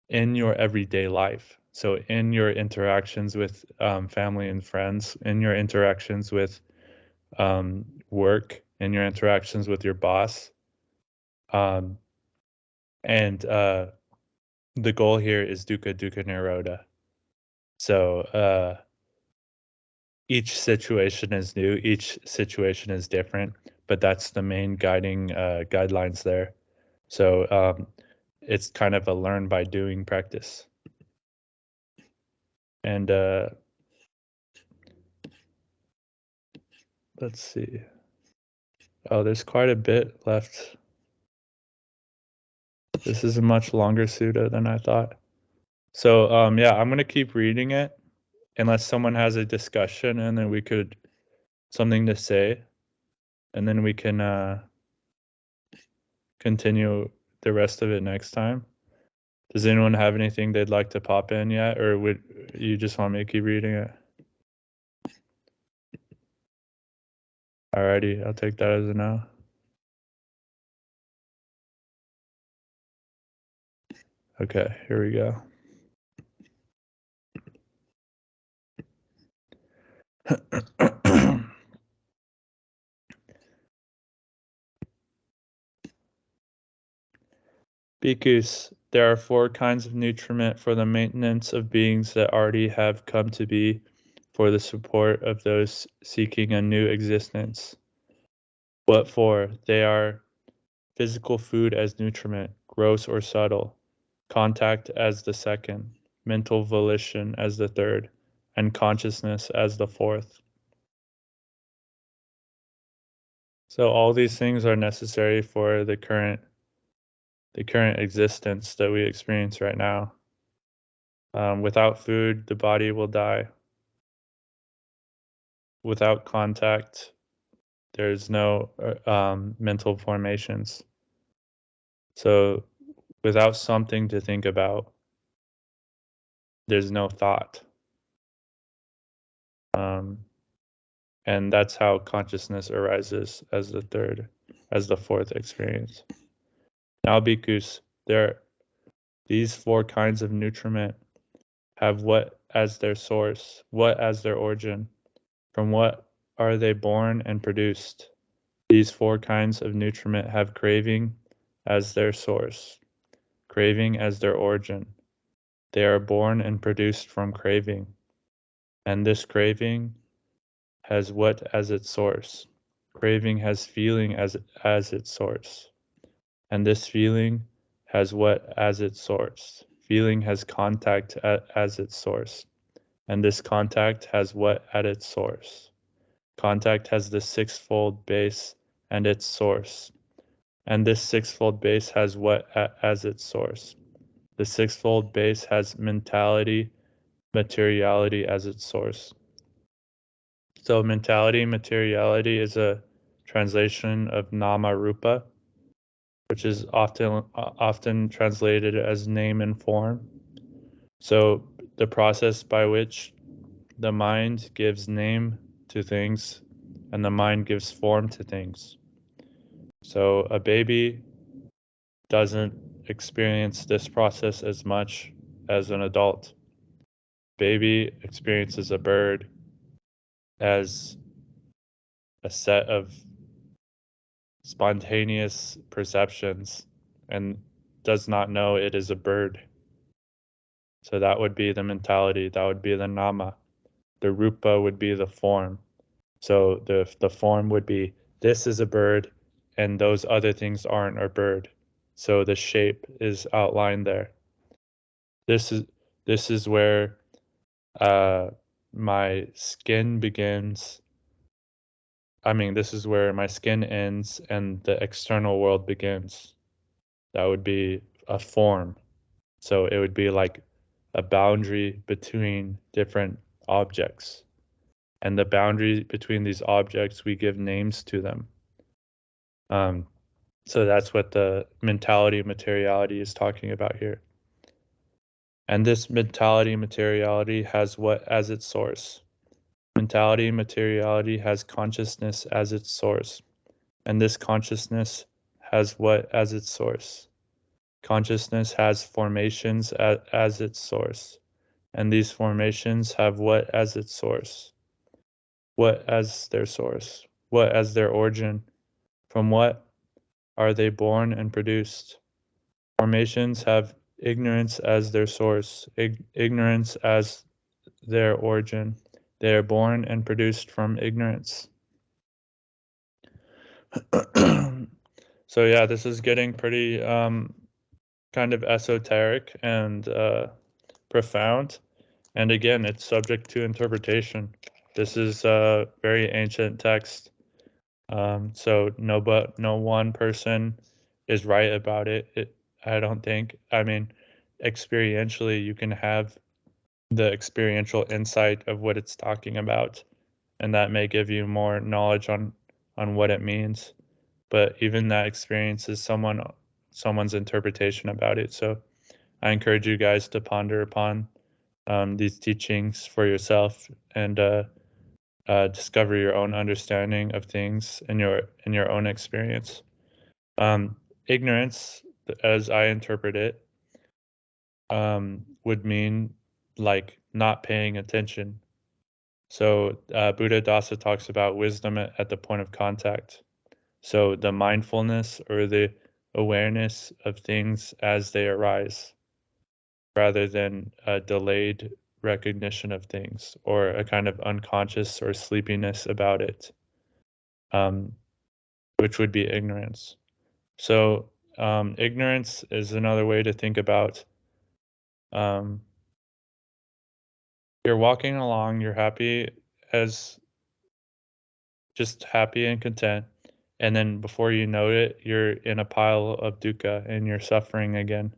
in your everyday life. So in your interactions with family and friends, in your interactions with work, in your interactions with your boss. And the goal here is dukkha-nirodha. So each situation is new, each situation is different, but that's the main guiding guidelines there. So it's kind of a learn by doing practice. And let's see. Oh, there's quite a bit left. This is a much longer sutta than I thought. So yeah, I'm gonna keep reading it unless someone has a discussion, and then we could something to say, and then we can continue the rest of it next time. Does anyone have anything they'd like to pop in yet, or would you just want me to keep reading it? Alrighty, I'll take that as a no. Okay, here we go. Bhikkhus, there are 4 kinds of nutriment for the maintenance of beings that already have come to be, for the support of those seeking a new existence. What for? They are physical food as nutriment, gross or subtle, contact as the second, mental volition as the third, and consciousness as the fourth. So all these things are necessary for the current existence that we experience right now. Without food, the body will die. Without contact, there's no mental formations. So without something to think about, there's no thought. And that's how consciousness arises as the fourth experience. Now, bhikkhus, these 4 kinds of nutriment have what as their source, what as their origin, from what are they born and produced. These 4 kinds of nutriment have craving as their source, craving as their origin. They are born and produced from craving, and this craving has what as its source. Craving has feeling as its source, and this feeling has what as its source. Feeling has contact as its source, and this contact has what at its source. Contact has the 6-fold base and its source, and this 6-fold base has what as its source. The 6-fold base has mentality, materiality as its source. So mentality, materiality is a translation of nama rupa, which is often translated as name and form. So the process by which the mind gives name to things and the mind gives form to things. So a baby doesn't experience this process as much as an adult. Baby experiences a bird as a set of spontaneous perceptions and does not know it is a bird. So that would be the mentality, that would be the nama. The rupa would be the form. So the form would be, this is a bird and those other things aren't a bird. So the shape is outlined there. This is where my skin begins. This is where my skin ends and the external world begins. That would be a form. So it would be like a boundary between different objects. And the boundary between these objects, we give names to them. So that's what the mentality materiality is talking about here. And this mentality materiality has what as its source? Mentality materiality has consciousness as its source. And this consciousness has what as its source? Consciousness has formations as its source. And these formations have what as its source? What as their source? What as their origin? From what are they born and produced? Formations have ignorance as their source, ignorance as their origin. They are born and produced from ignorance. So yeah, this is getting pretty kind of esoteric and profound. And again, it's subject to interpretation. This is a very ancient text. So no one person is right about it. I don't think. Experientially, you can have the experiential insight of what it's talking about, and that may give you more knowledge on what it means. but even that experience is someone's interpretation about it. So I encourage you guys to ponder upon these teachings for yourself and discover your own understanding of things in your own experience. Ignorance, as I interpret it, would mean like not paying attention. So Buddha Dasa talks about wisdom at the point of contact. So the mindfulness or the awareness of things as they arise, rather than a delayed recognition of things or a kind of unconscious or sleepiness about it, which would be ignorance. So ignorance is another way to think about you're walking along, you're happy as just happy and content, and then before you know it, you're in a pile of dukkha and you're suffering again.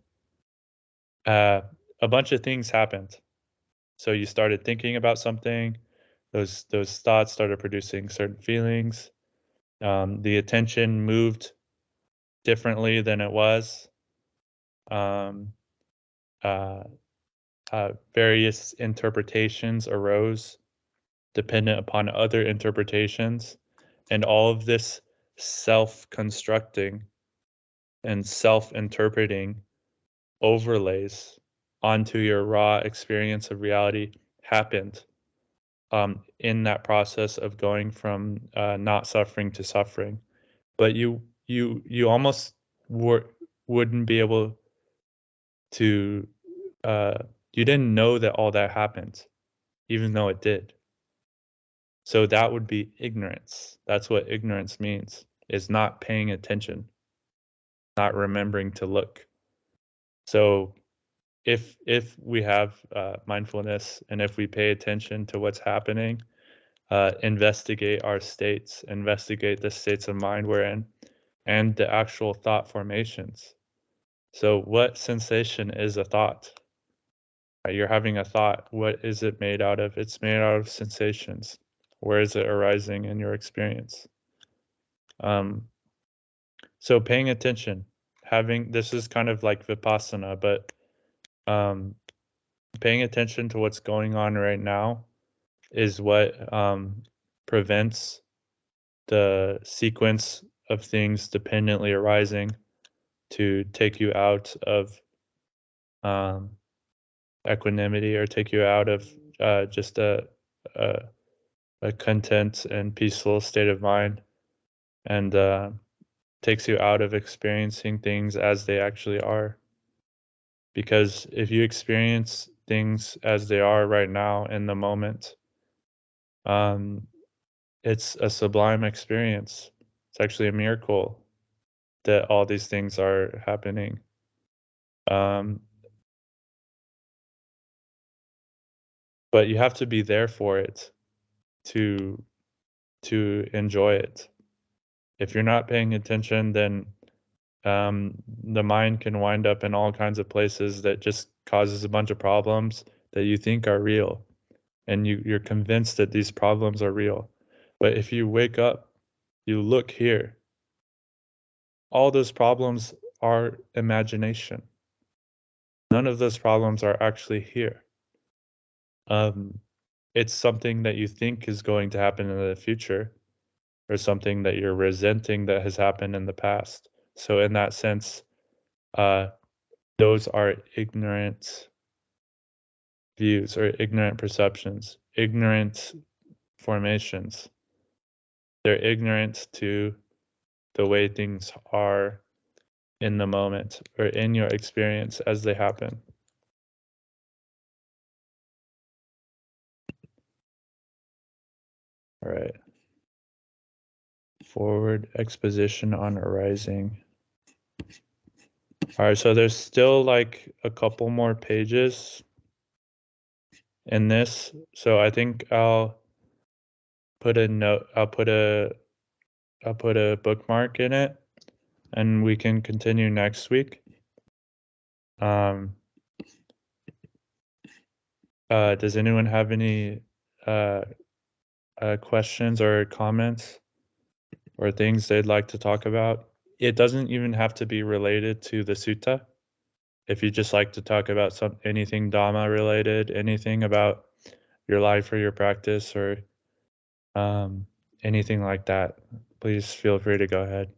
A bunch of things happened. So you started thinking about something, those thoughts started producing certain feelings. The attention moved differently than it was. Various interpretations arose dependent upon other interpretations, and all of this self-constructing and self-interpreting overlays onto your raw experience of reality happened in that process of going from not suffering to suffering. But you almost wouldn't be able to you didn't know that all that happened, even though it did. So that would be ignorance. That's what ignorance means, is not paying attention, not remembering to look. So if we have mindfulness and if we pay attention to what's happening, investigate our states, investigate the states of mind we're in, and the actual thought formations. So what sensation is a thought? You're having a thought. What is it made out of? It's made out of sensations. Where is it arising in your experience? So paying attention, this is kind of like vipassana, but paying attention to what's going on right now is what prevents the sequence of things dependently arising to take you out of equanimity or take you out of just a content and peaceful state of mind, and takes you out of experiencing things as they actually are. Because if you experience things as they are right now in the moment, it's a sublime experience. It's actually a miracle that all these things are happening. But you have to be there for it to enjoy it. If you're not paying attention, then the mind can wind up in all kinds of places that just causes a bunch of problems that you think are real, and you're convinced that these problems are real. But if you wake up, you look here, all those problems are imagination. None of those problems are actually here. It's something that you think is going to happen in the future, or something that you're resenting that has happened in the past. So in that sense, those are ignorant views or ignorant perceptions, ignorant formations. They're ignorant to the way things are in the moment or in your experience as they happen. All right. Forward exposition on arising. All right, so there's still like a couple more pages in this. So I think I'll put a note, I'll put a bookmark in it, and we can continue next week. Does anyone have any questions or comments or things they'd like to talk about. It doesn't even have to be related to the sutta. If you just like to talk about anything Dhamma related, anything about your life or your practice or anything like that, please feel free to go ahead.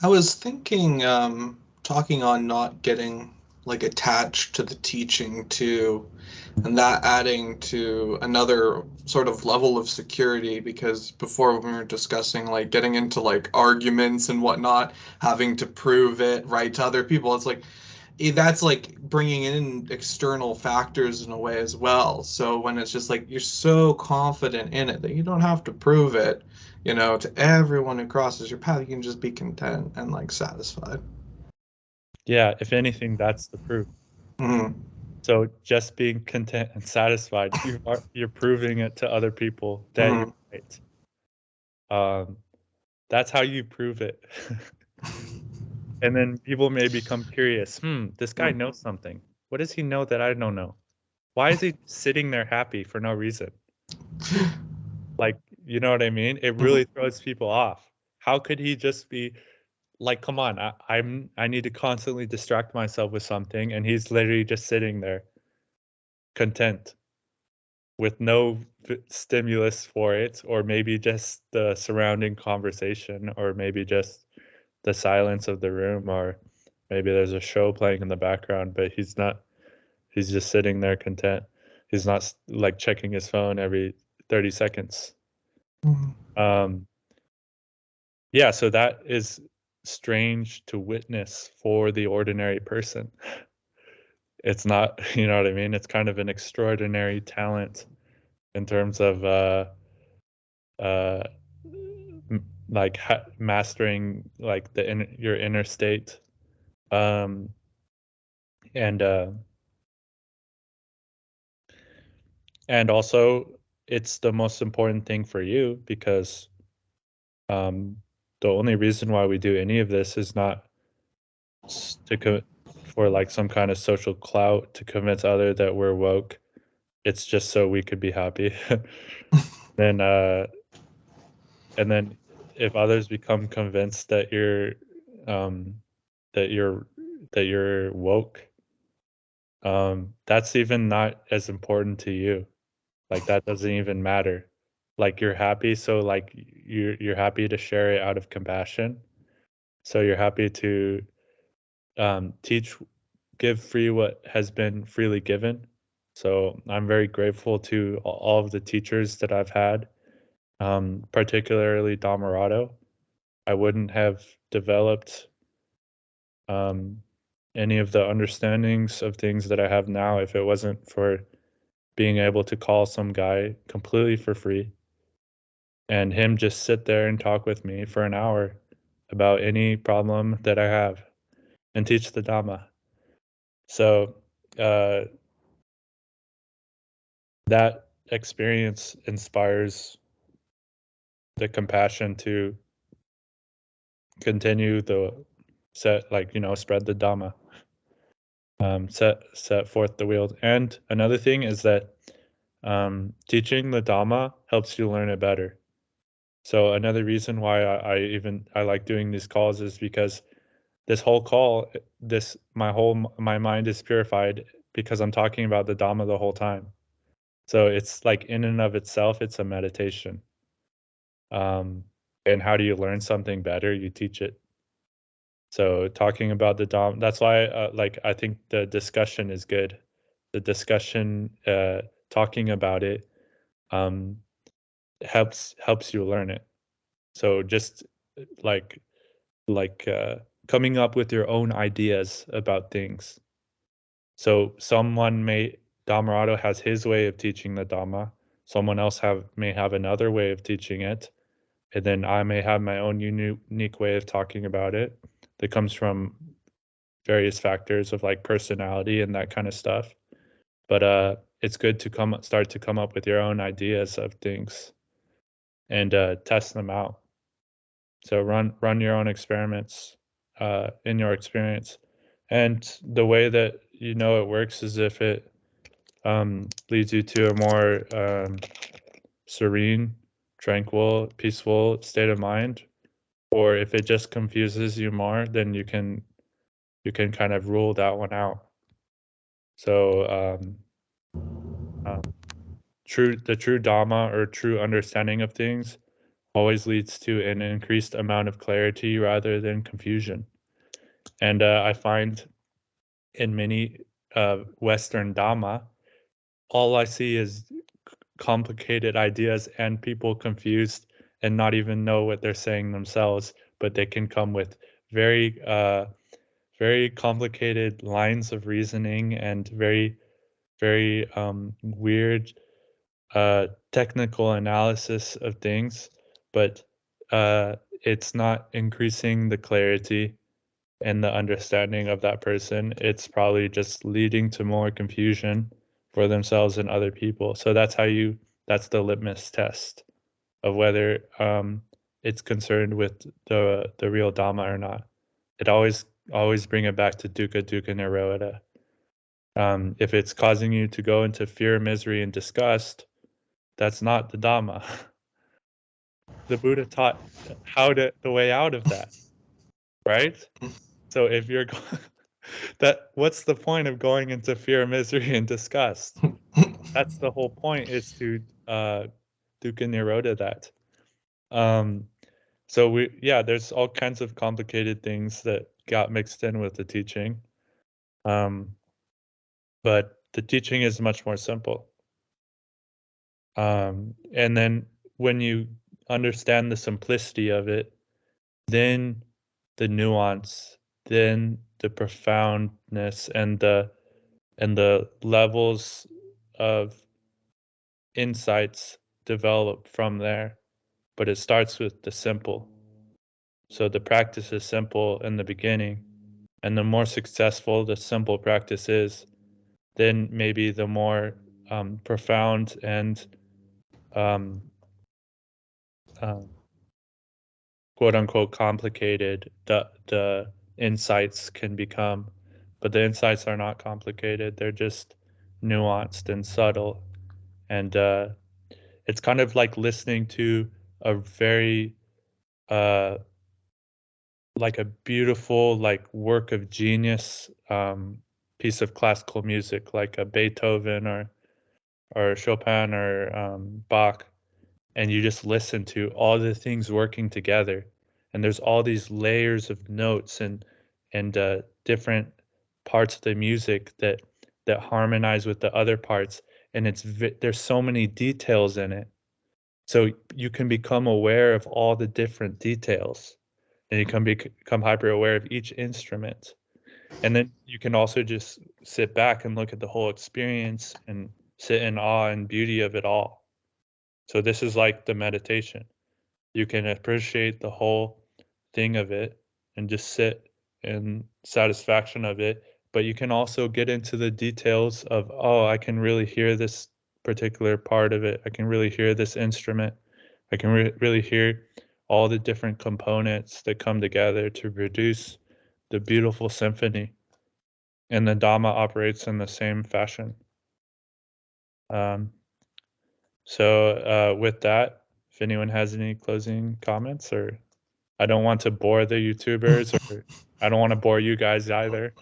I was thinking, talking on not getting like attached to the teaching too, and that adding to another sort of level of security, because before when we were discussing like getting into like arguments and whatnot, having to prove it right to other people, it's like that's like bringing in external factors in a way as well. So when it's just like you're so confident in it that you don't have to prove it, to everyone who crosses your path, you can just be content and like satisfied. Yeah, if anything, that's the proof. Mm-hmm. So just being content and satisfied, you're proving it to other people that you're right. That's how you prove it. And then people may become curious. This guy knows something. What does he know that I don't know? Why is he sitting there happy for no reason? Like, you know what I mean? It really throws people off. How could he just be like, come on, I need to constantly distract myself with something, and he's literally just sitting there, content, with no stimulus for it, or maybe just the surrounding conversation, or maybe just the silence of the room, or maybe there's a show playing in the background, but he's just sitting there content. He's not like checking his phone every 30 seconds. Yeah, so that is strange to witness for the ordinary person. It's not, you know what I mean? It's kind of an extraordinary talent in terms of like mastering like your inner state, and also it's the most important thing for you, because the only reason why we do any of this is not for like some kind of social clout to convince others that we're woke. It's just so we could be happy. Then and then if others become convinced that you're woke, that's even not as important to you. Like that doesn't even matter. Like you're happy, so like you're happy to share it out of compassion. So you're happy to give free what has been freely given. So I'm very grateful to all of the teachers that I've had, particularly Dhammarato. I wouldn't have developed any of the understandings of things that I have now if it wasn't for being able to call some guy completely for free and him just sit there and talk with me for an hour about any problem that I have and teach the Dhamma. So that experience inspires the compassion to continue spread the Dhamma, set forth the wheel. And another thing is that teaching the Dhamma helps you learn it better. So another reason why I like doing these calls is because this whole call, my mind is purified because I'm talking about the Dhamma the whole time. So it's like in and of itself, it's a meditation. And how do you learn something better? You teach it. So talking about the Dhamma, that's why I think the discussion is good. The discussion, talking about it, helps you learn it. So just like coming up with your own ideas about things. So Dhammarato has his way of teaching the Dhamma. Someone else may have another way of teaching it. And then I may have my own unique way of talking about it that comes from various factors of like personality and that kind of stuff. But it's good to start to come up with your own ideas of things and test them out. So run your own experiments in your experience. And the way that you know it works is if it leads you to a more serene, tranquil, peaceful state of mind, or if it just confuses you more, then you can kind of rule that one out. So the true Dhamma or true understanding of things always leads to an increased amount of clarity rather than confusion. And I find in many Western Dhamma, all I see is complicated ideas and people confused and not even know what they're saying themselves, but they can come with very very complicated lines of reasoning and very weird technical analysis of things, but it's not increasing the clarity and the understanding of that person. It's probably just leading to more confusion for themselves and other people. So that's the litmus test of whether it's concerned with the real Dhamma or not. It always bring it back to dukkha-nirodha. If it's causing you to go into fear, misery, and disgust, that's not the Dhamma. The Buddha taught the way out of that, right? So if you're what's the point of going into fear, misery, and disgust? That's the whole point, is to dukkha-nirodha that. So there's all kinds of complicated things that got mixed in with the teaching. But the teaching is much more simple. And then when you understand the simplicity of it, then the nuance, then the profoundness and the levels of insights develop from there. But it starts with the simple. So the practice is simple in the beginning, and the more successful the simple practice is, then maybe the more profound and quote unquote complicated the insights can become. But the insights are not complicated, they're just nuanced and subtle. And it's kind of like listening to a very like a beautiful work of genius piece of classical music, like a Beethoven or Chopin or Bach, and you just listen to all the things working together, and there's all these layers of notes and different parts of the music that harmonize with the other parts, and there's so many details in it. So you can become aware of all the different details, and you can become hyper aware of each instrument. And then you can also just sit back and look at the whole experience and sit in awe and beauty of it all. So this is like the meditation. You can appreciate the whole thing of it and just sit in satisfaction of it. But you can also get into the details of, oh, I can really hear this particular part of it. I can really hear this instrument. I can really hear all the different components that come together to produce the beautiful symphony. And the Dhamma operates in the same fashion. So with that, if anyone has any closing comments, or I don't want to bore the YouTubers, or I don't want to bore you guys either.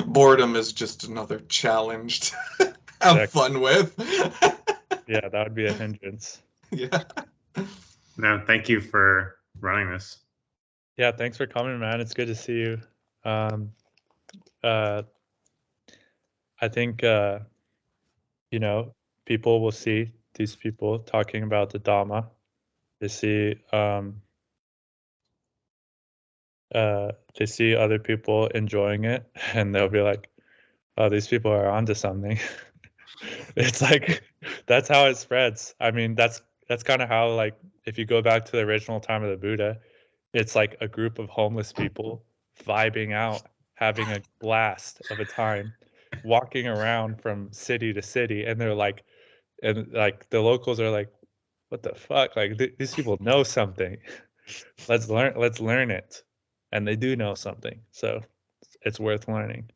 Boredom is just another challenge to have fun with. Yeah, that would be a hindrance. Yeah. No, thank you for running this. Yeah, thanks for coming, man. It's good to see you. I think people will see these people talking about the Dhamma. They see other people enjoying it, and they'll be like, "Oh, these people are onto something." It's like that's how it spreads. I mean, that's kind of how, like, if you go back to the original time of the Buddha, it's like a group of homeless people vibing out, having a blast of a time, walking around from city to city, and they're like, and like the locals are like, what the fuck? Like these people know something. Let's learn it. And they do know something. So it's worth learning.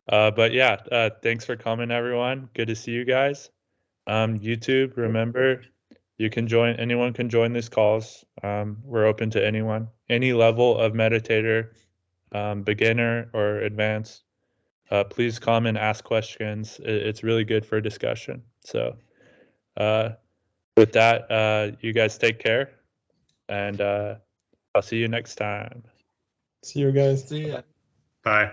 But yeah, thanks for coming, everyone. Good to see you guys. YouTube, remember, anyone can join these calls. We're open to anyone, any level of meditator, beginner or advanced. Please come and ask questions. It's really good for discussion. So with that, you guys take care, and I'll see you next time. See you guys. See ya. Bye.